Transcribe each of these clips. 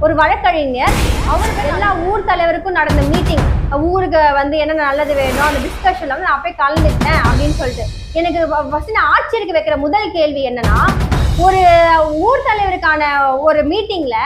ஒரு வழக்கறிஞர் அவருக்கு எல்லா ஊர் தலைவருக்கும் நடந்த மீட்டிங், ஊருக்கு வந்து என்ன நல்லது வேணும் அந்த டிஸ்கஷன்ல வந்து நான் போய் கலந்துட்டேன் அப்படின்னு சொல்லிட்டு எனக்கு ஃபர்ஸ்ட் ஆச்சரியக்கு வைக்கிற முதல் கேள்வி என்னன்னா, ஒரு ஊர் தலைவருக்கான ஒரு மீட்டிங்ல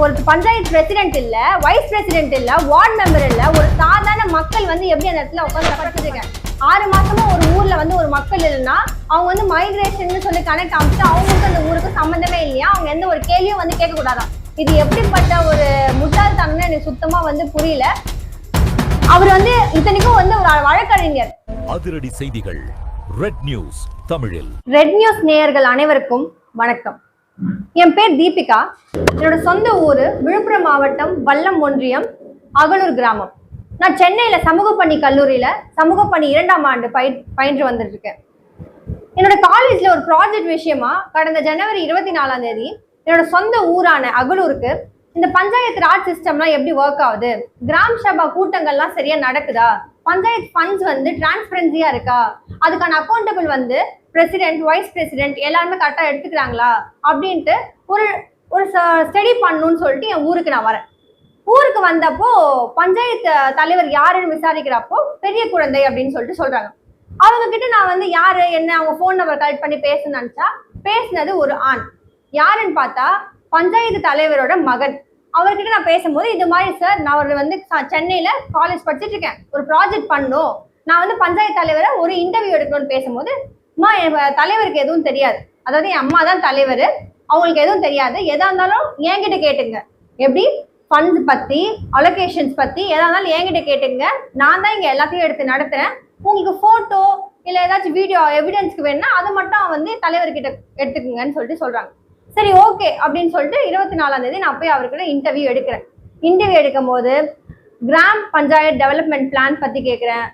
ஒரு பஞ்சாயத்து பிரசிடென்ட் இல்ல, வைஸ் பிரசிடென்ட் இல்ல, வார்டு மெம்பர் இல்ல, ஒரு சாதாரண மக்கள் வந்து எப்படி அந்த இடத்துல உட்காந்து படிச்சிருக்கேன். 6 மாசமா ஒரு ஊர்ல வந்து ஒரு மக்கள் இல்லைன்னா அவங்க வந்து மைக்ரேஷன் சொல்லி கணக்கு காமிச்சு அவங்களுக்கு அந்த ஊருக்கு சம்பந்தமே இல்லையா, அவங்க எந்த ஒரு கேள்வியும் வந்து கேட்க கூடாதான். இது எப்படிப்பட்ட ஒரு முட்டாள்தனம்னு எனக்கு சுத்தமா வந்து புரியல. அவர் வந்து இத்தனைக்கும் வந்து ஒரு வழக்கறிஞர். அதிரடி செய்திகள் ரெட் நியூஸ் தமிழில். ரெட் நியூஸ் நேயர்கள் அனைவருக்கும் வணக்கம். என் பேர் தீபிகா. என்னோட சொந்த ஊரு விழுப்புரம் மாவட்டம் வல்லம் ஒன்றியம் அகலூர் கிராமம். நான் சென்னையில சமூக பணி கல்லூரியில சமூக பணி 2ஆம் ஆண்டு பயின்று வந்துட்டு இருக்கேன். என்னோட காலேஜ்ல ஒரு ப்ராஜெக்ட் விஷயமா கடந்த ஜனவரி 24ஆம் தேதி என்னோட சொந்த ஊரான அகலூருக்கு இந்த பஞ்சாயத்து ராஜ் சிஸ்டம்லாம் எப்படி ஒர்க் ஆகுது, கிராம சபா கூட்டங்கள்லாம் சரியா நடக்குதா, பஞ்சாயத்து ஃபண்ட்ஸ் வந்து டிரான்ஸ்பரன்சியா இருக்கா, அதுக்கான அக்கௌண்டபிள் வந்து பிரசிடென்ட் வைஸ் பிரசிடென்ட் எல்லாருமே கரெக்டாக எடுத்துக்கிறாங்களா அப்படின்ட்டு ஒரு ஸ்டடி பண்ணணும்னு சொல்லிட்டு என் ஊருக்கு நான் வரேன். ஊருக்கு வந்தப்போ பஞ்சாயத்து தலைவர் யாருன்னு விசாரிக்கிறப்போ பெரிய குழந்தை அப்படின்னு சொல்லிட்டு சொல்றாங்க. அவங்க கிட்ட நான் வந்து யாரு என்ன அவங்க ஃபோன் நம்பர் கலெக்ட் பண்ணி பேசணும்னு நினைச்சா பேசினது ஒரு ஆண். யாருன்னு பார்த்தா பஞ்சாயத்து தலைவரோட மகன். அவர்கிட்ட நான் பேசும்போது இது மாதிரி சார், நான் ஒரு வந்து சென்னையில காலேஜ் படிச்சுட்டு இருக்கேன், ஒரு ப்ராஜெக்ட் பண்ணும், நான் வந்து பஞ்சாயத்து தலைவரை ஒரு இன்டர்வியூ எடுக்கணும்னு பேசும்போது, அம்மா என் தலைவருக்கு எதுவும் தெரியாது, அதாவது என் அம்மா தான் தலைவர், அவங்களுக்கு எதுவும் தெரியாது, எதா இருந்தாலும் என்கிட்ட கேட்டுங்க, எப்படி ஃபண்ட்ஸ் பத்தி அலோகேஷன்ஸ் பத்தி எதா இருந்தாலும் என்கிட்ட கேட்டுங்க, நான் தான் இங்க எல்லாத்தையும் எடுத்து நடத்துறேன், உங்களுக்கு போட்டோ இல்ல ஏதாச்சும் வீடியோ எவிடன்ஸ்க்கு வேணும்னா அது மட்டும் வந்து தலைவர்கிட்ட எடுத்துக்குங்கன்னு சொல்லிட்டு சொல்றாங்க. சரி ஓகே அப்படின்னு சொல்லிட்டு 24ஆம் தேதி நான் போய் அவர்கிட்ட இன்டர்வியூ எடுக்கிறேன். இன்டர்வியூ எடுக்கும் போது கிராம் பஞ்சாயத்து டெவலப்மெண்ட் பிளான் பத்தி கேட்கிறேன்.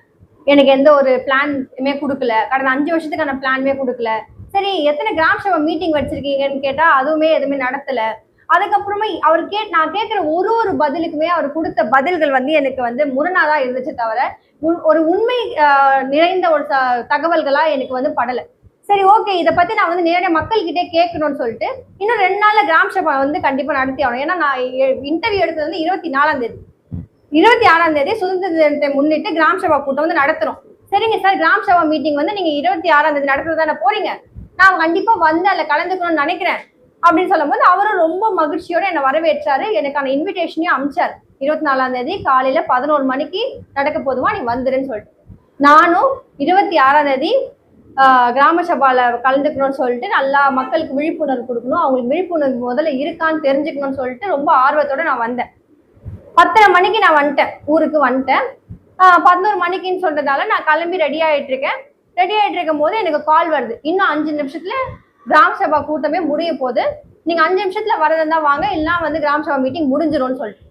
எனக்கு எந்த ஒரு பிளானுமே கொடுக்கல, கடந்த 5 வருஷத்துக்கான பிளானுமே கொடுக்கல. சரி எத்தனை கிராம சபை மீட்டிங் வச்சிருக்கீங்கன்னு கேட்டா அதுவுமே எதுவுமே நடத்தல. அதுக்கப்புறமா அவர் நான் கேட்கிற ஒரு பதிலுக்குமே அவர் கொடுத்த பதில்கள் வந்து எனக்கு வந்து முரணாதான் இருந்துச்சு தவிர ஒரு உண்மை நிறைந்த ஒரு தகவல்களா எனக்கு வந்து படலை. சரி ஓகே, இதை பத்தி நான் வந்து நேரடியாக மக்கள்கிட்டே கேட்கணும்னு சொல்லிட்டு இன்னும் 2 நாள்ல கிராம சபா வந்து கண்டிப்பா நடத்தி ஆகணும். ஏன்னா நான் இன்டர்வியூ எடுத்தது வந்து 24ஆம் தேதி, 26ஆம் தேதி சுதந்திர தினத்தை முன்னிட்டு கிராம சபா கூட்டம் வந்து நடத்துறோம். சரிங்க சார், கிராம சபா மீட்டிங் வந்து நீங்க 26ஆம் தேதி நடத்துறது தானே போறீங்க, நான் கண்டிப்பா வந்து அதில் கலந்துக்கணும்னு நினைக்கிறேன் அப்படின்னு சொல்லும் போது அவரும் ரொம்ப மகிழ்ச்சியோட என்னை வரவேற்றாரு. எனக்கான இன்விடேஷனையும் அமிச்சார். 24ஆம் தேதி காலையில 11 மணிக்கு நடக்க போதுமா, நீ வந்துருன்னு சொல்லிட்டு நானும் 26ஆம் தேதி கிராம சபால கலந்துக்கணும்னு சொல்லிட்டு நல்லா மக்களுக்கு விழிப்புணர்வு கொடுக்கணும், அவங்களுக்கு விழிப்புணர்வு முதல்ல இருக்கான்னு தெரிஞ்சுக்கணும்னு சொல்லிட்டு ரொம்ப ஆர்வத்தோட நான் வந்தேன். 10:30 மணிக்கு நான் வந்துட்டேன், ஊருக்கு வந்துட்டேன். 11 மணிக்குன்னு சொல்றதால நான் கிளம்பி ரெடி ஆயிட்டு இருக்கேன். ரெடி ஆயிட்டு இருக்கும் போது எனக்கு கால் வருது, இன்னும் 5 நிமிஷத்துல கிராம சபா கூட்டமே முடிய போகுது, நீங்க 5 நிமிஷத்துல வரதா வாங்க, இல்லைன்னா வந்து கிராம சபா மீட்டிங் முடிஞ்சிரும்னு சொல்லிட்டு.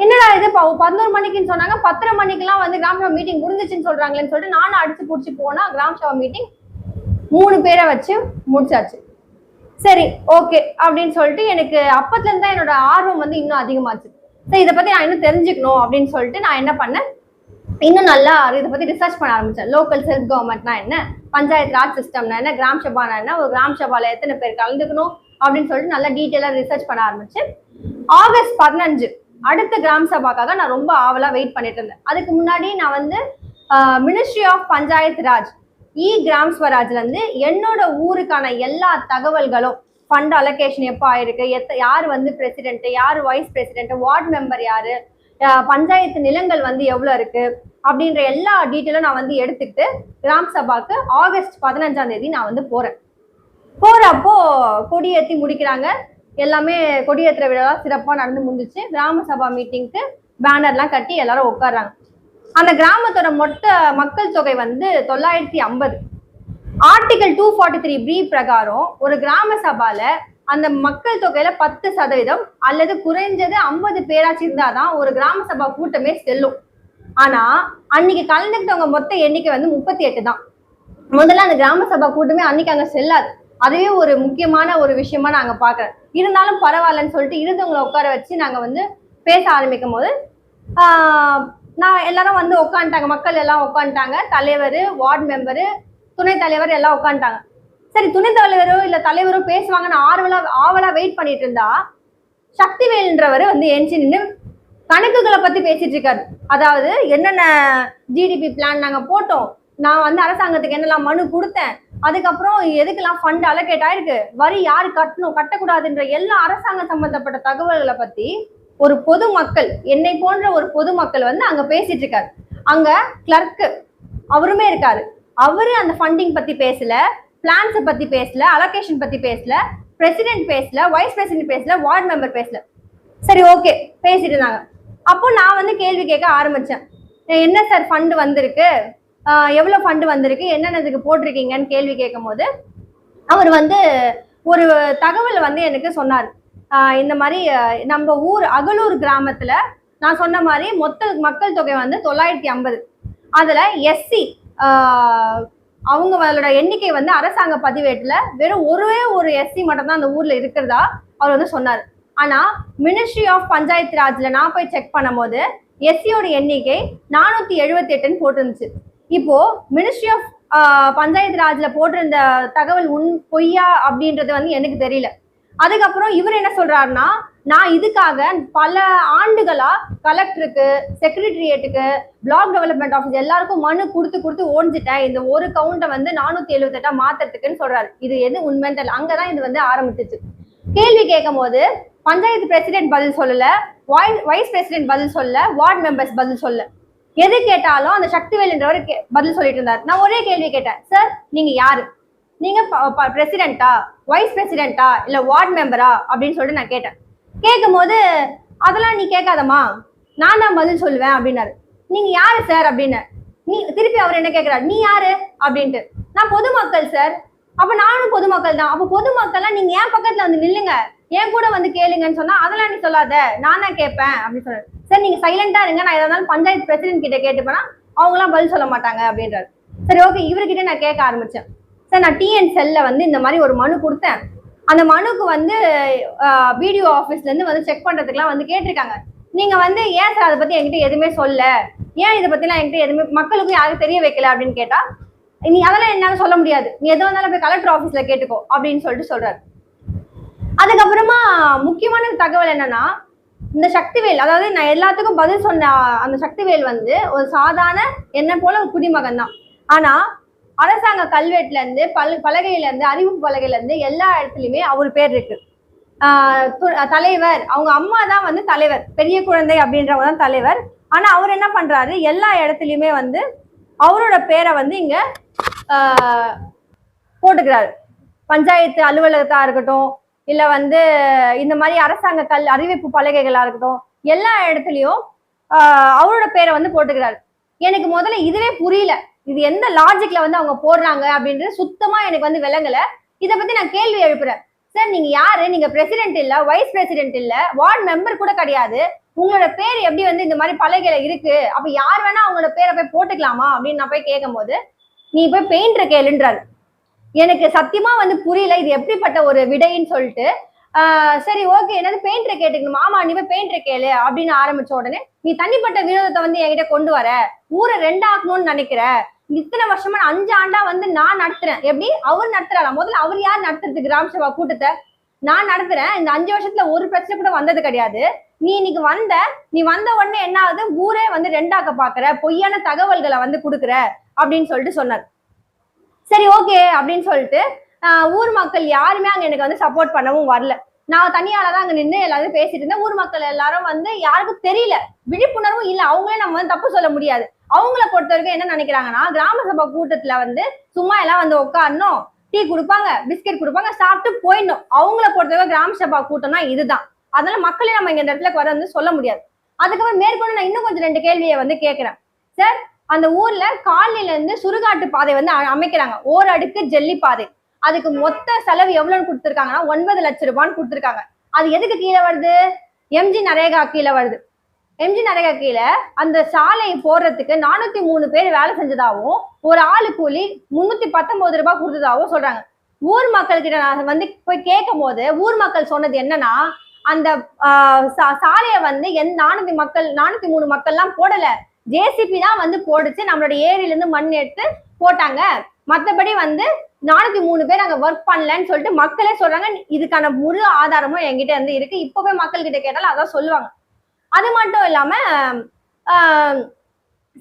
என்னடா இது 11 மணிக்குன்னு சொன்னாங்க, 10:30 மணிக்கெல்லாம் வந்து கிராம சபா மீட்டிங் முடிஞ்சிச்சுன்னு சொல்றாங்களேன்னு சொல்லிட்டு நானும் அடிச்சு பிடிச்சி போனா கிராம சபா மீட்டிங் 3 பேரை வச்சு முடிச்சாச்சு. சரி ஓகே அப்படின்னு சொல்லிட்டு எனக்கு அப்பத்துல இருந்தா என்னோட ஆர்வம் வந்து இன்னும் அதிகமாச்சு. சரி இதை பத்தி நான் இன்னும் தெரிஞ்சுக்கணும் அப்படின்னு சொல்லிட்டு நான் என்ன பண்ணேன், இன்னும் நல்லா இதை பத்தி ரிசர்ச் பண்ண ஆரம்பிச்சேன். லோக்கல் செல்ஃப் கவர்மெண்ட்னா என்ன, பஞ்சாயத்து ராஜ் சிஸ்டம்னா என்ன, கிராம சபானா என்ன, ஒரு கிராம சபால எத்தனை பேர் கலந்துக்கணும் அப்படின்னு சொல்லிட்டு நல்லா டீட்டெயிலா ரிசர்ச் பண்ண ஆரம்பிச்சு ஆகஸ்ட் 15 அடுத்த கிராம சபாக்காக நான் ரொம்ப ஆவலா வெயிட் பண்ணிட்டு இருந்தேன். அதுக்கு முன்னாடி நான் வந்து மினிஸ்ட்ரி ஆஃப் பஞ்சாயத்து ராஜ் கிராம் ஸ்வராஜ்ல இருந்து என்னோட ஊருக்கான எல்லா தகவல்களும், ஃபண்ட் அலோகேஷன் எப்போ ஆயிருக்கு, யார் வந்து பிரசிடென்ட், யார் வைஸ் பிரசிடென்ட், வார்டு மெம்பர் யாரு, பஞ்சாயத்து நிலங்கள் வந்து எவ்வளவு இருக்கு அப்படின்ற எல்லா டீட்டெயிலும் நான் வந்து எடுத்துக்கிட்டு கிராம சபாக்கு ஆகஸ்ட் 15ஆம் தேதி நான் வந்து போறப்போ கொடியேற்றி முடிக்கிறாங்க. எல்லாமே கொடியேற்ற விழா சிறப்பாக நடந்து முடிஞ்சிச்சு. கிராம சபா மீட்டிங்க்கு பேனர்லாம் கட்டி எல்லாரும் உட்காடுறாங்க. அந்த கிராமத்தோட மொத்த மக்கள் தொகை வந்து 950. ஆர்டிகல் 243B பிரகாரம் ஒரு கிராம சபால அந்த மக்கள் தொகையில 10% அல்லது குறைஞ்சது 50 பேராச்சு இருந்தாதான் ஒரு கிராம சபா கூட்டமே செல்லும். ஆனா அன்னைக்கு கலந்துக்கிட்டவங்க மொத்த எண்ணிக்கை வந்து 38 தான். முதல்ல அந்த கிராம சபா கூட்டமே அன்னைக்கு அங்க செல்லாது. அதுவே ஒரு முக்கியமான ஒரு விஷயமா நாங்க பாக்குறோம். இருந்தாலும் பரவாயில்லன்னு சொல்லிட்டு இருந்தவங்களை உட்கார வச்சு நாங்க வந்து பேச ஆரம்பிக்கும் போது நான் எல்லாரும் வந்து உட்காந்துட்டாங்க, மக்கள் எல்லாம் உட்காந்துட்டாங்க, தலைவர், வார்டு மெம்பரு, துணைத் தலைவர் எல்லாம் உட்காந்துட்டாங்க. சரி துணைத் தலைவரோ இல்ல தலைவரோ பேசுவாங்கன்னு ஆவலா வெயிட் பண்ணிட்டு இருந்தா சக்திவேல்ன்றவர் வந்து எஞ்சி நின்று கணக்குகளை பத்தி பேசிட்டு இருக்காரு. அதாவது என்னென்ன ஜிடிபி பிளான் நாங்க போட்டோம், நான் வந்து அரசாங்கத்துக்கு என்னெல்லாம் மனு கொடுத்தேன், அதுக்கப்புறம் எதுக்கெல்லாம் ஃபண்ட் அலோகேட் ஆயிருக்கு, வரி யாரு கட்டணும் கட்டக்கூடாதுன்ற எல்லா அரசாங்கம் சம்பந்தப்பட்ட தகவல்களை பத்தி ஒரு பொதுமக்கள், என்னை போன்ற ஒரு பொதுமக்கள் வந்து அங்க பேசிட்டு இருக்காரு. அங்க கிளர்க்கு அவருமே இருக்காரு. அவரு அந்த ஃபண்டிங் பத்தி பேசல, பிளான்ஸை பத்தி பேசல, அலோகேஷன் பத்தி பேசல, பிரசிடென்ட் பேசல, வைஸ் பிரசிடென்ட் பேசல, வார்டு மெம்பர் பேசல. சரி, ஓகே, பேசிட்டு இருந்தாங்க. அப்போ நான் வந்து கேள்வி கேட்க ஆரம்பிச்சேன். என்ன சார் ஃபண்டு வந்திருக்கு, எவ்வளோ ஃபண்டு வந்திருக்கு, என்னென்னதுக்கு போட்டிருக்கீங்கன்னு கேள்வி கேட்கும் போது அவர் வந்து ஒரு தகவல் வந்து எனக்கு சொன்னார். இந்த மாதிரி நம்ம ஊர் அகலூர் கிராமத்துல நான் சொன்ன மாதிரி மொத்த மக்கள் தொகை வந்து 950. அதுல எஸ்சி அவங்களோட எண்ணிக்கை வந்து அரசாங்க பதிவேட்டுல வெறும் ஒரே ஒரு எஸ்சி மட்டும் தான் அந்த ஊர்ல இருக்கிறதா அவர் வந்து சொன்னார். ஆனா மினிஸ்ட்ரி ஆஃப் பஞ்சாயத்து ராஜ்ல நான் போய் செக் பண்ணும் போது எஸ்சியோட எண்ணிக்கை 478 போட்டிருந்துச்சு. இப்போ மினிஸ்ட்ரி ஆஃப் பஞ்சாயத்து ராஜ்ல போட்டிருந்த தகவல் பொய்யா அப்படின்றது வந்து எனக்கு தெரியல. அதுக்கப்புறம் இவர் என்ன சொல்றாருன்னா, நான் இதுக்காக பல ஆண்டுகளா கலெக்டருக்கு, செக்ரட்டரியேட்டுக்கு, பிளாக் டெவலப்மெண்ட் ஆஃபீஸ் எல்லாருக்கும் மனு கொடுத்து ஓடிச்சிட்டேன், இந்த ஒரு கவுண்டை வந்து 478 மாத்துறதுக்குன்னு சொல்றாரு. இது எது உண்மைன்னு தெரியல. அங்கதான் இது வந்து ஆரம்பிச்சிச்சு. கேள்வி கேட்கும் போது பஞ்சாயத்து பிரசிடென்ட் பதில் சொல்லல, வைஸ் பிரசிடென்ட் பதில் சொல்லல, வார்டு மெம்பர்ஸ் பதில் சொல்லல. எது கேட்டாலும் அந்த சக்திவேல் என்றவர் பதில் சொல்லிட்டு இருந்தார். நான் ஒரே கேள்வி கேட்டேன், சார் நீங்க யாரு, நீங்க பிரசிடென்ட்டா, வைஸ் பிரசிடென்ட்டா, இல்ல வார்டு மெம்பரா அப்படின்னு சொல்லிட்டு நான் கேட்டேன். கேட்கும் போது அதெல்லாம் நீ கேட்காதம்மா, நான் தான் பதில் சொல்லுவேன் அப்படின்னாரு. நீங்க யாரு சார் அப்படின்னு திருப்பி அவர் என்ன கேட்கிறாரு, நீ யாரு அப்படின்ட்டு. நான் பொதுமக்கள் சார். அப்ப நானும் பொதுமக்கள் தான். அப்ப பொதுமக்கள்லாம் நீங்க ஏன் பக்கத்துல வந்து நில்லுங்க, ஏன் கூட வந்து கேளுங்கன்னு சொன்னா அதெல்லாம் நீ சொல்லாத, நான் தான் கேட்பேன் அப்படின்னு சொல்றாரு. சார் நீங்க சைலண்டா இருங்க, நான் எதாவது பஞ்சாயத்து பிரசிடென்ட் கிட்ட கேட்டுப்பேனா அவங்க எல்லாம் பதில் சொல்ல மாட்டாங்க அப்படின்றாரு. சரி, ஓகே, இவர்கிட்ட நான் கேட்க ஆரம்பிச்சேன். சார் நான் டிஎன் செல்ல வந்து இந்த மாதிரி ஒரு மனு கொடுத்தேன், அந்த மனுக்கு வந்து பிடிஓ ஆஃபீஸ்ல இருந்து வந்து செக் பண்றதுக்குலாம் வந்து கேட்டிருக்காங்க. நீங்க வந்து ஏன் சார் அதை பத்தி என்கிட்ட எதுவுமே சொல்ல, ஏன் இதை பத்திலாம் என்கிட்ட எதுவுமே மக்களுக்கும் யாரும் தெரிய வைக்கல அப்படின்னு கேட்டா, நீ அதெல்லாம் என்னால சொல்ல முடியாது, நீ எதுவும் இருந்தாலும் போய் கலெக்டர் ஆஃபீஸ்ல கேட்டுக்கோ அப்படின்னு சொல்லிட்டு சொல்றாரு. அதுக்கப்புறமா முக்கியமான தகவல் என்னன்னா, இந்த சக்திவேல், அதாவது நான் எல்லாத்துக்கும் பதில் சொன்ன அந்த சக்திவேல் வந்து ஒரு சாதாரண என்ன போல ஒரு குடிமகன் தான். ஆனா அரசாங்க கல்வெட்டுல இருந்து பலகையில இருந்து, அறிவிப்பு பலகையில இருந்து எல்லா இடத்துலயுமே அவர் பேர் இருக்கு. தலைவர், அவங்க அம்மா தான் வந்து தலைவர், பெரிய குழந்தை அப்படின்றவங்க தான் தலைவர். ஆனா அவர் என்ன பண்றாரு, எல்லா இடத்துலயுமே வந்து அவரோட பேரை வந்து இங்க போட்டுக்கிறாரு. பஞ்சாயத்து அலுவலகத்தா இருக்கட்டும், இல்ல வந்து இந்த மாதிரி அரசாங்க அறிவிப்பு பலகைகளா இருக்கட்டும், எல்லா இடத்துலயும் அவரோட பேரை வந்து போட்டுக்கிறாரு. எனக்கு முதல்ல இதுவே புரியல, இது எந்த லாஜிக்ல வந்து அவங்க போடுறாங்க அப்படின்றது சுத்தமா எனக்கு வந்து விளங்கல. இதை பத்தி நான் கேள்வி எழுப்புறேன். சார் நீங்க யாரு, நீங்க பிரசிடென்ட் இல்ல, வைஸ் பிரசிடென்ட் இல்ல, வார்டு மெம்பர் கூட கிடையாது, உங்களோட பேர் எப்படி வந்து இந்த மாதிரி பலகையில இருக்கு, அப்ப யார் வேணா அவங்களோட பேரை போய் போட்டுக்கலாமா அப்படின்னு நான் போய் கேட்கும் போது, நீ போய் பெயிண்டர் கேளுன்றாரு. எனக்கு சத்தியமா வந்து புரியல இது எப்படிப்பட்ட ஒரு விடைன்னு சொல்லிட்டு, சரி ஓகே, என்னது பெயிண்டரை கேட்டுக்கணும், ஆமா நீ போய் பெயிண்டரை கேளு அப்படின்னு ஆரம்பிச்ச உடனே, நீ தனிப்பட்ட விரோதத்தை வந்து என்கிட்ட கொண்டு வர, ஊரை ரெண்டாக்கணும்னு நினைக்கிற, இத்தனை வருஷமா 5 ஆண்டா வந்து நான் நடத்துறேன், எப்படி அவர் நடத்துறாரா, முதல்ல அவர் யார் நடத்துறது, கிராம சபா கூட்டத்தை நான் நடத்துறேன், இந்த 5 வருஷத்துல ஒரு பிரச்சனை கூட வந்தது கிடையாது, நீ இன்னைக்கு நீ வந்த உடனே என்ன ஆகுது, ஊரே வந்து ரெண்டாக்க பாக்குற, பொய்யான தகவல்களை வந்து கொடுக்குற அப்படின்னு சொல்லிட்டு சொன்னார். சரி ஓகே அப்படின்னு சொல்லிட்டு ஊர் மக்கள் யாருமே அங்க எனக்கு வந்து சப்போர்ட் பண்ணவும் வரல. நான் தனியாலதான் அங்க நின்று எல்லாரும் பேசிட்டு இருந்தேன். ஊர் மக்கள் எல்லாரும் வந்து யாருக்கும் தெரியல, விழிப்புணர்வும் இல்லை, அவங்களே நம்ம வந்து தப்பு சொல்ல முடியாது. அவங்கள பொறுத்த வரைக்கும் என்ன நினைக்கிறாங்கன்னா, கிராம சபை கூட்டத்துல வந்து சும்மா எல்லாம் வந்து உட்காரணும், டீ கொடுப்பாங்க, பிஸ்கெட் கொடுப்பாங்க, சாப்பிட்டு போயிடணும். அவங்கள பொறுத்த வரைக்கும் கிராம சபா கூட்டம்னா இதுதான். அதனால மக்களே நம்ம இங்க இந்த இடத்துல வர வந்து சொல்ல முடியாது. அதுக்கப்புறம் மேற்கொண்டு நான் இன்னும் கொஞ்சம் 2 கேள்வியை வந்து கேட்கிறேன். சார் அந்த ஊர்ல காலையில இருந்து சுடுகாட்டு பாதை வந்து அமைக்கிறாங்க, ஓரடுக்கு ஜல்லி பாதை, அதுக்கு மொத்த செலவு எவ்வளவுன்னு கொடுத்துருக்காங்கன்னா 9 லட்சம் ரூபான்னு கொடுத்துருக்காங்க. அது எதுக்கு கீழே வருது, எம்ஜி நரேகா கீழே வருது. எம்ஜி நரேகா கீழே அந்த சாலை போடுறதுக்கு 403 பேர் வேலை செஞ்சதாகவும், ஒரு ஆளு கூலி 319 ரூபாய் கொடுத்ததாகவும் சொல்றாங்க. ஊர் மக்கள் கிட்ட நான் வந்து போய் கேட்கும் போது ஊர் மக்கள் சொன்னது என்னன்னா, அந்த சாலையை வந்து 403 மக்கள்லாம் போடல, ஜேசிபி தான் வந்து போடுச்சு, நம்மளோட ஏரியில இருந்து மண் எடுத்து போட்டாங்க. மற்றபடி வந்து 403 பேர் அங்க ஒர்க் பண்ணலன்னு சொல்லிட்டு மக்களே சொல்றாங்க. இதுக்கான முழு ஆதாரமும் என்கிட்ட இருந்து இருக்கு. இப்பவே மக்கள் கிட்ட கேட்டாலும் அதான் சொல்லுவாங்க. அது மட்டும் இல்லாம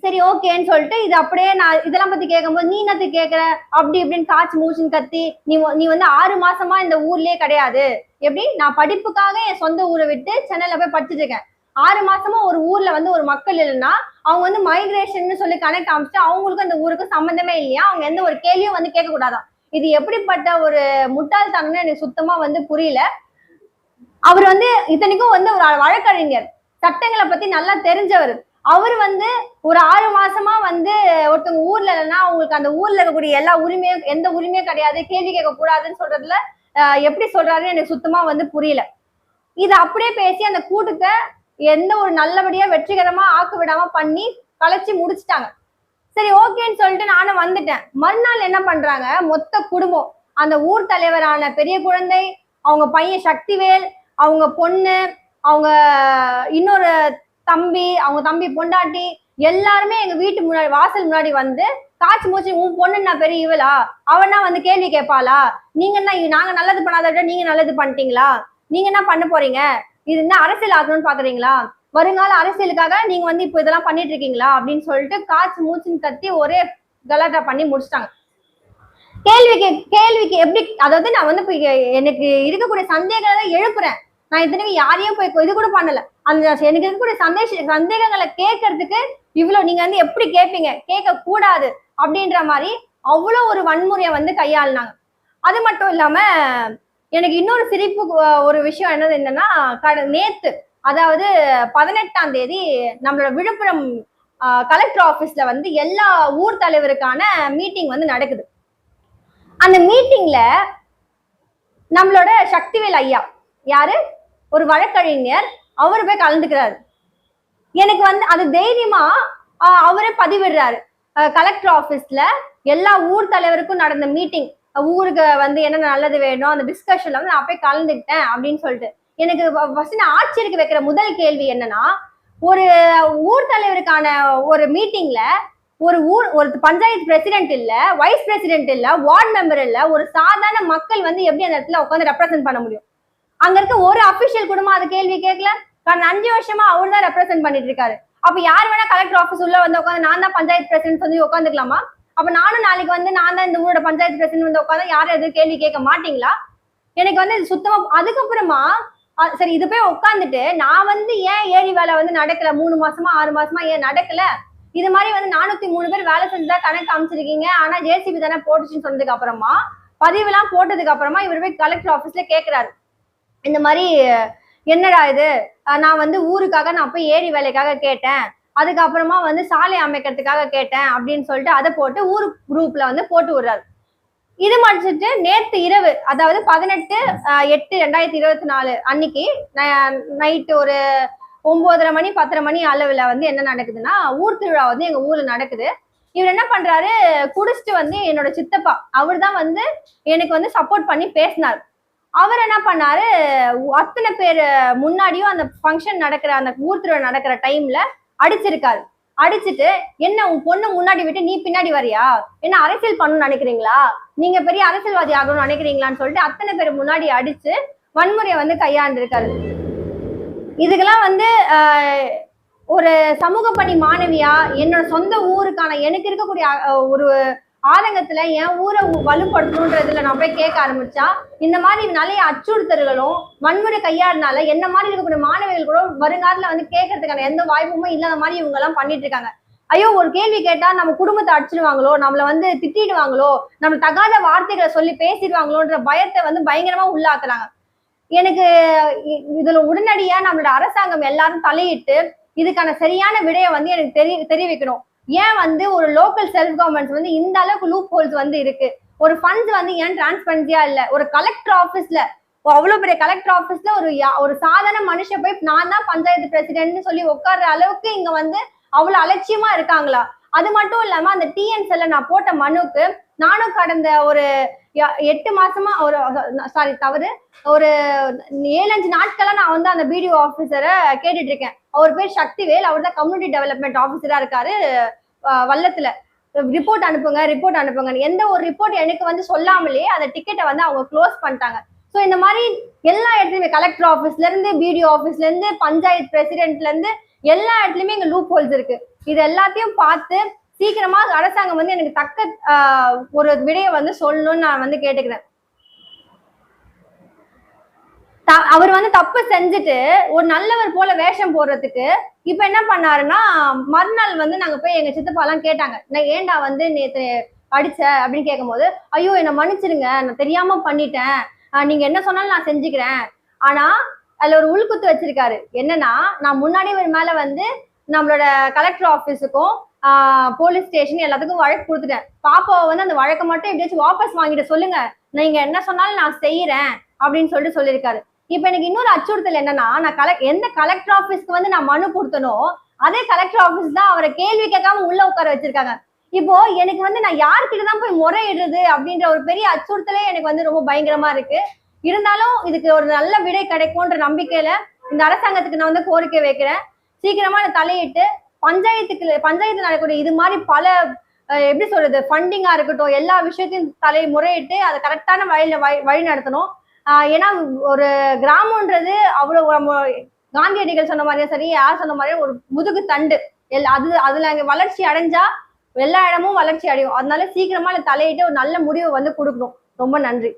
சரி ஓகேன்னு சொல்லிட்டு இது அப்படியே நான் இதெல்லாம் பத்தி கேட்கும்போது நீ என்னத்து கேட்கற அப்படி இப்படின்னு காய்ச்சி மூச்சுன்னு கத்தி நீ வந்து 6 மாசமா இந்த ஊர்லயே கிடையாது. எப்படி நான் படிப்புக்காக என் சொந்த ஊரை விட்டு சென்னையில போய் படிச்சுட்டு இருக்கேன். 6 மாசமா ஒரு ஊர்ல வந்து ஒரு மக்கள் இல்லைன்னா அவங்க வந்து மைக்ரேஷன் சொல்லி கணக்கு காமிச்சு அவங்களுக்கும் இந்த ஊருக்கும் சம்பந்தமே இல்லையா, அவங்க எந்த ஒரு கேள்வியும் வந்து கேட்க கூடாதான். இது எப்படிப்பட்ட ஒரு முட்டாள்தனம்னு எனக்கு சுத்தமா வந்து புரியல. அவர் வந்து இத்தனைக்கும் வந்து ஒரு வழக்கறிஞர், சட்டங்களை பத்தி நல்லா தெரிஞ்சவர். அவர் வந்து ஒரு 6 மாசமா வந்து ஒருத்தவங்க ஊர்ல இல்லைன்னா அவங்களுக்கு அந்த ஊர்ல இருக்கக்கூடிய எல்லா உரிமையும் எந்த உரிமையும் கிடையாது, கேள்வி கேட்க கூடாதுன்னு சொல்றதுல எப்படி சொல்றாருன்னு எனக்கு சுத்தமா வந்து புரியல. இது அப்படியே பேசி அந்த கூட்டத்தை எந்த ஒரு நல்லபடியா வெற்றிகரமா ஆக்கு விடாம பண்ணி கலைச்சி முடிச்சுட்டாங்க. சரி ஓகேன்னு சொல்லிட்டு நானும் வந்துட்டேன். மறுநாள் என்ன பண்றாங்க, மொத்த குடும்பம் அந்த ஊர் தலைவரான பெரிய குழந்தை, அவங்க பையன் சக்திவேல், அவங்க பொண்ணு, அவங்க இன்னொரு தம்பி, அவங்க தம்பி பொண்டாட்டி எல்லாருமே எங்க வீட்டு முன்னாடி வாசல் முன்னாடி வந்து காய்ச்சி மூச்சு உன் பொண்ணு நான் பெரிய இவளா, அவனா வந்து கேள்வி கேட்பாளா, நீங்க என்ன நாங்க நல்லது பண்ணாத விட நீங்க நல்லது பண்ணிட்டீங்களா, நீங்க என்ன பண்ண போறீங்க, இது என்ன அரசியல் ஆகணும்னு பாக்குறீங்களா, வருங்கால அரசியலுக்காக நீங்க வந்து இப்போ இதெல்லாம் பண்ணிட்டு இருக்கீங்களா அப்படின்னு சொல்லிட்டு காய்ச்சி மூச்சுன்னு கத்தி ஒரே கலாட்டா பண்ணி முடிச்சிட்டாங்க. கேள்விக்கு எப்படி, அதாவது நான் வந்து எனக்கு இருக்கக்கூடிய சந்தேகங்களை எழுப்புறேன். நான் இத்தனைக்கும் யாரையும் போய் இது கூட பண்ணல. அந்த எனக்கு இருக்கக்கூடிய சந்தேகங்களை கேட்கறதுக்கு இவ்வளவு நீங்க வந்து எப்படி கேட்பீங்க, கேட்க கூடாது அப்படின்ற மாதிரி அவ்வளவு ஒரு வன்முறையை வந்து கையாளுனாங்க. அது மட்டும் இல்லாம எனக்கு இன்னொரு சிரிப்பு ஒரு விஷயம் என்னன்னா, நேத்து அதாவது 18ஆம் தேதி நம்மளோட விழுப்புரம் கலெக்டர் ஆபீஸ்ல வந்து எல்லா ஊர் தலைவருக்கான மீட்டிங் வந்து நடக்குது. அந்த மீட்டிங்ல நம்மளோட சக்திவேல் ஐயா, யாரு ஒரு வழக்கறிஞர், அவரு போய் கலந்துக்கிறாரு. எனக்கு வந்து அது தைரியமா அவரே பதிவிடுறாரு, கலெக்டர் ஆபீஸ்ல எல்லா ஊர் தலைவருக்கும் நடந்த மீட்டிங், ஊருக்கு வந்து என்ன நல்லது வேணும் அந்த டிஸ்கஷன்ல வந்து நான் போய் கலந்துக்கிட்டேன் அப்படின்னு சொல்லிட்டு. எனக்கு ஃபர்ஸ்ட் நான் ஆச்சரியக்கு வைக்கிற முதல் கேள்வி என்னன்னா, ஒரு ஊர் தலைவருக்கான ஒரு மீட்டிங்ல ஒரு பஞ்சாயத்து பிரசிடென்ட் இல்ல, வைஸ் பிரசிடென்ட் இல்ல, வார்டு மெம்பர் இல்ல, ஒரு சாதாரண மக்கள் வந்து எப்படி அந்த இடத்துல உட்காந்து ரெப்ரசென்ட் பண்ண முடியும்? அங்க இருக்க ஒரு அபிஷியல் குடும்பம் அது கேள்வி கேட்கல. காரணம் 5 வருஷமா அவர் தான் ரெப்ரசென்ட் பண்ணிட்டு இருக்காரு. அப்ப யார் வேணா கலெக்டர் ஆபீஸ் உள்ள வந்து உட்காந்து நான் தான் பஞ்சாயத்து பிரசிடென்ட் சொல்லி உட்காந்துக்கலாமா? அப்ப நானும் நாளைக்கு வந்து நான் தான் இந்த ஊரோட பஞ்சாயத்து பிரசிடென்ட் வந்து உட்காந்து யாரும் எதுவும் கேள்வி கேட்க மாட்டீங்களா? எனக்கு வந்து இது சுத்தமா. அதுக்கப்புறமா சரி இது போய் உட்காந்துட்டு நான் வந்து ஏன் ஏரி வேலை வந்து நடக்கல, 3 மாசமா 6 மாசமா ஏன் நடக்கல, இது மாதிரி வந்து 403 பேர் வேலை செஞ்சுதான் கணக்கு அமைச்சிருக்கீங்க, ஆனா ஜேசிபி தானே போட்டுச்சுன்னு சொன்னதுக்கு அப்புறமா பதிவுலாம் போட்டதுக்கு அப்புறமா இவர் போய் கலெக்டர் ஆபீஸ்ல கேட்கிறாரு, இந்த மாதிரி என்னடா இது, நான் வந்து ஊருக்காக நான் போய் ஏரி வேலைக்காக கேட்டேன், அதுக்கப்புறமா வந்து சாலை அமைக்கிறதுக்காக கேட்டேன் அப்படின்னு சொல்லிட்டு அதை போட்டு ஊர் குரூப்ல வந்து போட்டு விடுறாரு. இது முடிச்சுட்டு நேற்று இரவு, அதாவது 18/8/2024 அன்னைக்கு நைட்டு ஒரு 9:30 மணி 10:30 மணி அளவுல வந்து என்ன நடக்குதுன்னா, ஊர் திருவிழா வந்து எங்க ஊர்ல நடக்குது. இவர் என்ன பண்றாரு, குடிச்சிட்டு வந்து என்னோட சித்தப்பா அவர் தான் வந்து எனக்கு வந்து சப்போர்ட் பண்ணி பேசினார். அவர் என்ன பண்ணாரு, அத்தனை பேர் முன்னாடியும் அந்த ஃபங்க்ஷன் நடக்கிற அந்த ஊர் திருவிழா நடக்கிற டைம்ல அடிச்சிருக்காரு. அடிச்சுட்டு என்ன உன் பொண்ணு முன்னாடி விட்டு நீ பின்னாடி வரியா, என்ன அரசியல் பண்ணணும்னு நினைக்கிறீங்களா, நீங்க பெரிய அரசியல்வாதி ஆகணும்னு நினைக்கிறீங்களான்னு சொல்லிட்டு அத்தனை பேர் முன்னாடி அடிச்சு வன்முறையை வந்து கையாண்டிருக்காரு. இதுக்கெல்லாம் வந்து ஒரு சமூக பணி மாணவியா என்னோட சொந்த ஊருக்கான எனக்கு இருக்கக்கூடிய ஒரு ஆதங்கத்துல என் ஊரை வலுப்படுத்தணுன்றதுல நான் போய் கேட்க ஆரம்பிச்சா, இந்த மாதிரி நிறைய அச்சுறுத்தல்களும் வன்முறை கையாடினால என்ன மாதிரி இருக்கக்கூடிய மாணவிகள் கூட வருங்காலத்துல வந்து கேட்கறதுக்கான எந்த வாய்ப்புமே இல்லாத மாதிரி இவங்க எல்லாம் பண்ணிட்டு இருக்காங்க. ஐயோ ஒரு கேள்வி கேட்டா நம்ம குடும்பத்தை அடிச்சிடுவாங்களோ, நம்மள வந்து திட்டிடுவாங்களோ, நம்ம தகாத வார்த்தைகளை சொல்லி பேசிடுவாங்களோன்ற பயத்தை வந்து பயங்கரமா உள்ளாக்குறாங்க. எனக்கு இதுல உடனடியா நம்மளோட அரசாங்கம் எல்லாரும் தலையிட்டு இதுக்கான சரியான விடையை வந்து எனக்கு தெரிவிக்கணும். ஏன் வந்து ஒரு லோக்கல் செல்ஃப் கவர்மெண்ட்ஸ் வந்து இந்த அளவுக்கு லூப் ஹோல்ஸ் வந்து இருக்கு, ஒரு ஃபண்ட்ஸ் வந்து ஏன் டிரான்ஸ்பரன்சியா இல்ல, ஒரு கலெக்டர் ஆபீஸ்ல அவ்வளவு பெரிய கலெக்டர் ஆபீஸ்ல ஒரு சாதாரண மனுஷன் போய் நான் தான் பஞ்சாயத்து பிரசிடென்ட்னு சொல்லி உட்கார்ற அளவுக்கு இங்க வந்து அவ்வளவு அலட்சியமா இருக்காங்களா? அது மட்டும் இல்லாம அந்த டிஎன்ஸ்ல நான் போட்ட மனுக்கு நானும் கடந்த ஒரு 8 மாசமா ஒரு தவறு ஒரு 7-5 நாட்களா நான் வந்து அந்த பிடிஓ ஆபீசரை கேட்டுட்டு இருக்கேன். அவர் பேர் சக்திவேல். அவர் தான் கம்யூனிட்டி டெவலப்மெண்ட் ஆஃபீஸரா இருக்காரு வல்லத்துல. ரிப்போர்ட் அனுப்புங்க. எந்த ஒரு ரிப்போர்ட் எனக்கு வந்து சொல்லாமலே அந்த டிக்கெட்டை வந்து அவங்க க்ளோஸ் பண்ணிட்டாங்க. ஸோ இந்த மாதிரி எல்லா இடத்துலையுமே கலெக்டர் ஆஃபீஸ்ல இருந்து, பிடிஓ ஆஃபீஸ்ல இருந்து, பஞ்சாயத்து பிரசிடென்ட்ல இருந்து எல்லா இடத்துலயுமே இங்க லூப் ஹோல்ஸ் இருக்கு. இது எல்லாத்தையும் பார்த்து சீக்கிரமா அரசாங்கம் வந்து எனக்கு தக்க ஒரு விடையை வந்து சொல்லணும்னு நான் வந்து கேட்டுக்கிறேன். அவர் வந்து தப்பு செஞ்சுட்டு ஒரு நல்லவர் போல வேஷம் போடுறதுக்கு இப்ப என்ன பண்ணாருன்னா, மறுநாள் வந்து நாங்க போய் எங்க சித்தப்பா எல்லாம் கேட்டாங்க, நான் ஏன்டா வந்து நேத்து அடிச்ச அப்படின்னு கேட்கும் போது, ஐயோ என்னை மன்னிச்சிருங்க, நான் தெரியாம பண்ணிட்டேன், நீங்க என்ன சொன்னாலும் நான் செஞ்சுக்கிறேன். ஆனா அதுல ஒரு உள்குத்து வச்சிருக்காரு. என்னன்னா, நான் முன்னாடி ஒரு மேல வந்து நம்மளோட கலெக்டர் ஆபீஸுக்கும் போலீஸ் ஸ்டேஷன் எல்லாத்துக்கும் வழக்கு கொடுத்துட்டேன். பாப்பாவை வந்து அந்த வழக்கை மட்டும் எப்படியாச்சும் வாபஸ் வாங்கிட்டு சொல்லுங்க, நீங்க என்ன சொன்னாலும் நான் செய்யறேன் அப்படின்னு சொல்லிட்டு சொல்லியிருக்காரு. இப்ப எனக்கு இன்னொரு அச்சுறுத்தல் என்னன்னா, நான் எந்த கலெக்டர் ஆபீஸ்க்கு வந்து நான் மனு கொடுத்தனோ அதே கலெக்டர் ஆபீஸ் தான் அவரை கேள்வி கேட்காம உள்ள உட்கார வச்சிருக்காங்க. இப்போ எனக்கு வந்து நான் யாருக்கிட்டதான் போய் முறையிடுறது அப்படின்ற ஒரு பெரிய அச்சுறுத்தலே எனக்கு வந்து ரொம்ப பயங்கரமா இருக்கு. இருந்தாலும் இதுக்கு ஒரு நல்ல விடை கிடைக்கும்ன்ற நம்பிக்கையில இந்த அரசாங்கத்துக்கு நான் வந்து கோரிக்கை வைக்கிறேன். சீக்கிரமா தலையிட்டு பஞ்சாயத்து நடக்கக்கூடிய இது மாதிரி பல எப்படி சொல்றது, ஃபண்டிங்கா இருக்கட்டும், எல்லா விஷயத்தையும் முறையிட்டு அதை கரெக்டான வழி நடத்தணும். ஏன்னா ஒரு கிராமம்ன்றது அவ்வளவு காந்தியடிகள் சொன்ன மாதிரியும் சரி, யார் சொன்ன மாதிரியும் ஒரு முதுகு தண்டு. அதுல அங்க வளர்ச்சி அடைஞ்சா எல்லா இடமும் வளர்ச்சி அடையும். அதனால சீக்கிரமா தலையிட்டு ஒரு நல்ல முடிவை வந்து கொடுக்கணும். ரொம்ப நன்றி.